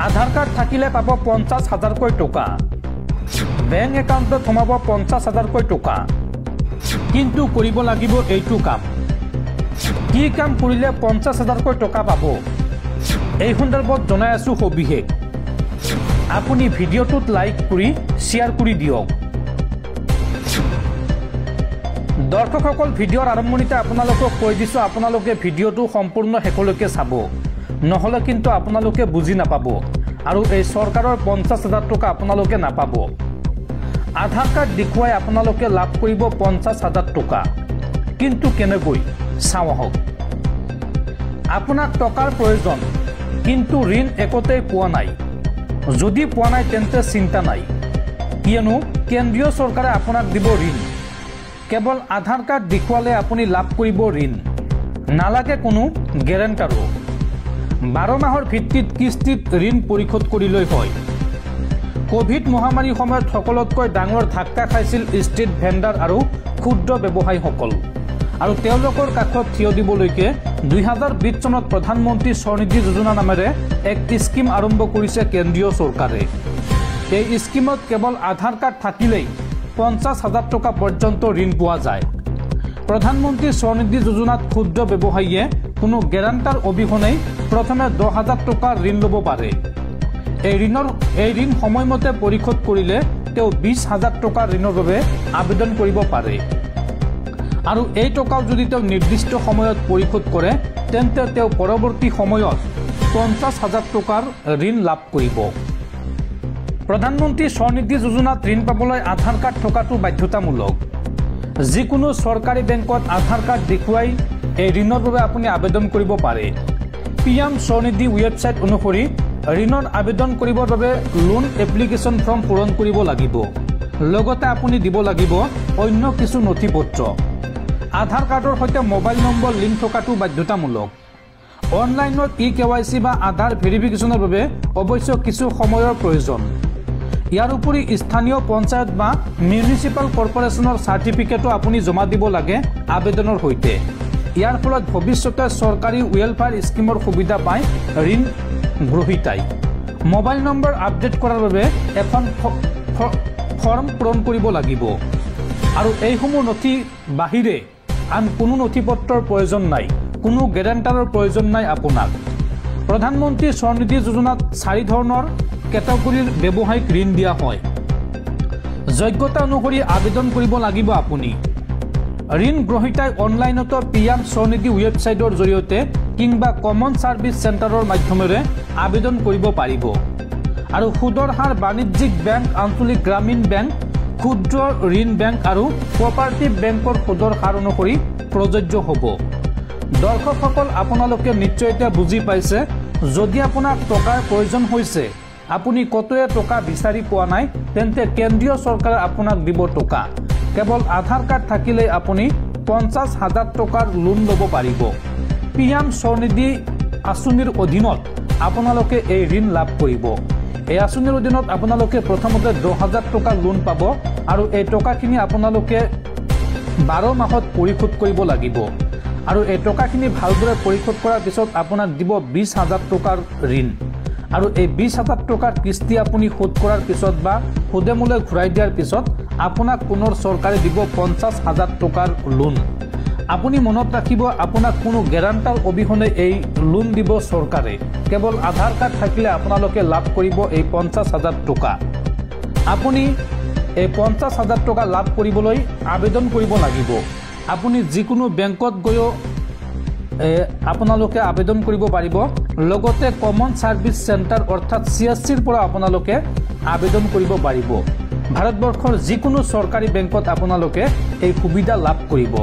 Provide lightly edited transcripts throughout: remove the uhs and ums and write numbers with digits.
আধাৰ card থাকিলে পাব 50,000কৈ টকা, বেংক একাউণ্টত সোমাব 50,000কৈ টকা। কিন্তু কৰিব লাগিব এইটো কাম। কি কাম কৰিলে 50,000কৈ টকা পাব, এই সন্দৰ্ভত জনাই আছোঁ সবিশেষ। আপুনি ভিডিঅ'টোত লাইক কৰি শ্বেয়াৰ কৰি দিয়ক। দৰ্শকসকল, ভিডিঅ'ৰ আৰম্ভণিতে আপোনালোকক কৈ দিছোঁ, আপোনালোকে ভিডিঅ'টো সম্পূৰ্ণ শেষলৈকে চাব, নহ'লে কিন্তু আপোনালোকে বুজি নাপাব আৰু এই চৰকাৰৰ 50,000 টকা আপোনালোকে নাপাব। আধাৰ কাৰ্ড দেখুৱাই আপোনালোকে লাভ কৰিব 50,000 টকা। কিন্তু কেনেকৈ, চাওঁ আহক। আপোনাক টকাৰ প্ৰয়োজন, কিন্তু ঋণ একোতেই পোৱা নাই। যদি পোৱা নাই তেন্তে চিন্তা নাই, কিয়নো কেন্দ্ৰীয় চৰকাৰে আপোনাক দিব ঋণ। কেৱল আধাৰ কাৰ্ড দেখুৱালে আপুনি লাভ কৰিব ঋণ, নালাগে কোনো গেৰেণ্টাৰো। 12 মাহৰ ভিত্তিত কিস্তিত ঋণ পৰিশোধ কৰিলৈ হয়। কোভিড মহামাৰীৰ সময়ত সকলোতকৈ ডাঙৰ ধাক্কা খাইছিল ষ্ট্ৰীট ভেণ্ডাৰ আৰু ক্ষুদ্ৰ ব্যৱসায়ীসকল, আৰু তেওঁলোকৰ কাষত থিয় দিবলৈকে 2020 চনত প্ৰধানমন্ত্ৰী স্বনিধি যোজনা নামেৰে এক স্কিম আৰম্ভ কৰিছে কেন্দ্ৰীয় চৰকাৰে। এই স্কিমত কেৱল আধাৰ কাৰ্ড থাকিলেই 50,000 টকা পৰ্যন্ত ঋণ পোৱা যায়। প্ৰধানমন্ত্ৰী স্বনিধি যোজনাত ক্ষুদ্ৰ ব্যৱসায়ীয়ে কোনো গেৰাণ্টাৰ অবিহনেই প্ৰথমে 10,000 টকাৰ ঋণ ল'ব পাৰে। এই ঋণ সময়মতে পৰিশোধ কৰিলে তেওঁ 20,000 টকাৰ ঋণৰ বাবে আবেদন কৰিব পাৰে, আৰু এই টকাও যদি তেওঁ নিৰ্দিষ্ট সময়ত পৰিশোধ কৰে তেন্তে তেওঁ পৰৱৰ্তী সময়ত 50,000 টকাৰ ঋণ লাভ কৰিব। প্ৰধানমন্ত্ৰী স্বনিধি যোজনাত ঋণ পাবলৈ আধাৰ কাৰ্ড থকাটো বাধ্যতামূলক। যিকোনো চৰকাৰী বেংকত আধাৰ কাৰ্ড দেখুৱাই এই ঋণৰ বাবে আপুনি আবেদন কৰিব পাৰে। PM স্বনিধি ৱেবছাইট অনুসৰি ঋণৰ আবেদন কৰিবৰ বাবে লোন এপ্লিকেশ্যন ফৰ্ম পূৰণ কৰিব লাগিব। লগতে আপুনি দিব লাগিব অন্য কিছু নথিপত্ৰ। আধাৰ কাৰ্ডৰ সৈতে মোবাইল নম্বৰ লিংক থকাটো বাধ্যতামূলক। অনলাইনত KYC বা আধাৰ ভেৰিফিকেশ্যনৰ বাবে অৱশ্যে কিছু সময়ৰ প্ৰয়োজন। ইয়াৰ উপৰি স্থানীয় পঞ্চায়ত বা মিউনিচিপাল কৰ্পৰেশ্যনৰ চাৰ্টিফিকেটো আপুনি জমা দিব লাগে আবেদনৰ সৈতে। ইয়াৰ ফলত ভৱিষ্যতে চৰকাৰী ৱেলফেয়াৰ স্কিমৰ সুবিধা পায় ঋণ গ্ৰহীতাই। মোবাইল নম্বৰ আপডেট কৰাৰ বাবে এখন ফৰ্ম পূৰণ কৰিব লাগিব, আৰু এইসমূহ নথি বাহিৰে আন কোনো নথিপত্ৰৰ প্ৰয়োজন নাই, কোনো গেৰাণ্টাৰৰ প্ৰয়োজন নাই আপোনাক। প্ৰধানমন্ত্ৰী স্বনিধি যোজনাত 4 ধৰণৰ কেটেগৰীৰ ব্যৱসায়িক ঋণ দিয়া হয়। যোগ্যতা অনুসৰি আবেদন কৰিব লাগিব আপুনি। ঋণ গ্ৰহীতাই অনলাইনতো PM স্বনিধি ৱেবছাইটৰ জৰিয়তে কিংবা কমন ছাৰ্ভিচ চেণ্টাৰৰ মাধ্যমেৰে আবেদন কৰিব পাৰিব। আৰু সুদৰ হাৰ বাণিজ্যিক বেংক, আঞ্চলিক গ্ৰামীণ বেংক, ক্ষুদ্ৰ ঋণ বেংক আৰু কোঅপাৰেটিভ বেংকৰ সুদৰ হাৰ অনুসৰি প্ৰযোজ্য হ'ব। দৰ্শকসকল, আপোনালোকে নিশ্চয় এতিয়া বুজি পাইছে, যদি আপোনাক টকাৰ প্ৰয়োজন হৈছে, আপুনি কতোৱে টকা বিচাৰি পোৱা নাই, তেন্তে কেন্দ্ৰীয় চৰকাৰে আপোনাক দিব টকা। কেৱল আধাৰ কাৰ্ড থাকিলেই আপুনি 50,000 টকাৰ লোন ল'ব পাৰিব। PM স্বনিধি আঁচনিৰ অধীনত আপোনালোকে এই ঋণ লাভ কৰিব। এই আঁচনিৰ অধীনত আপোনালোকে প্ৰথমতে 10,000 টকা লোন পাব, আৰু এই টকাখিনি আপোনালোকে 12 মাহত পৰিশোধ কৰিব লাগিব। আৰু এই টকাখিনি ভালদৰে পৰিশোধ কৰাৰ পিছত আপোনাক দিব 20,000 টকাৰ ঋণ। আৰু এই 20,000 টকাৰ কিস্তি আপুনি শোধ কৰাৰ পিছত বা সুদে মূলে ঘূৰাই দিয়াৰ পিছত আপোনাক পুনৰ চৰকাৰে দিব 50,000 টকাৰ লোন। আপুনি মনত ৰাখিব, আপোনাক কোনো গেৰাণ্টাৰ অবিহনে এই লোন দিব চৰকাৰে। কেৱল আধাৰ কাৰ্ড থাকিলে আপোনালোকে লাভ কৰিব এই 50,000 টকা। আপুনি এই 50,000 টকা লাভ কৰিবলৈ আবেদন কৰিব লাগিব। আপুনি যিকোনো বেংকত গৈও আপোনালোকে আবেদন কৰিব পাৰিব। লগতে কমন ছাৰ্ভিচ চেণ্টাৰ অৰ্থাৎ CSCৰ পৰা আপোনালোকে আবেদন কৰিব পাৰিব। ভাৰতবৰ্ষৰ যিকোনো চৰকাৰী বেংকত আপোনালোকে এই সুবিধা লাভ কৰিব।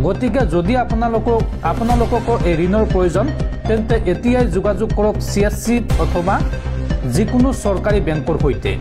গতিকে যদি আপোনালোকক এই ঋণৰ প্ৰয়োজন, তেন্তে এতিয়াই যোগাযোগ কৰক CSC অথবা যিকোনো চৰকাৰী বেংকৰ সৈতে।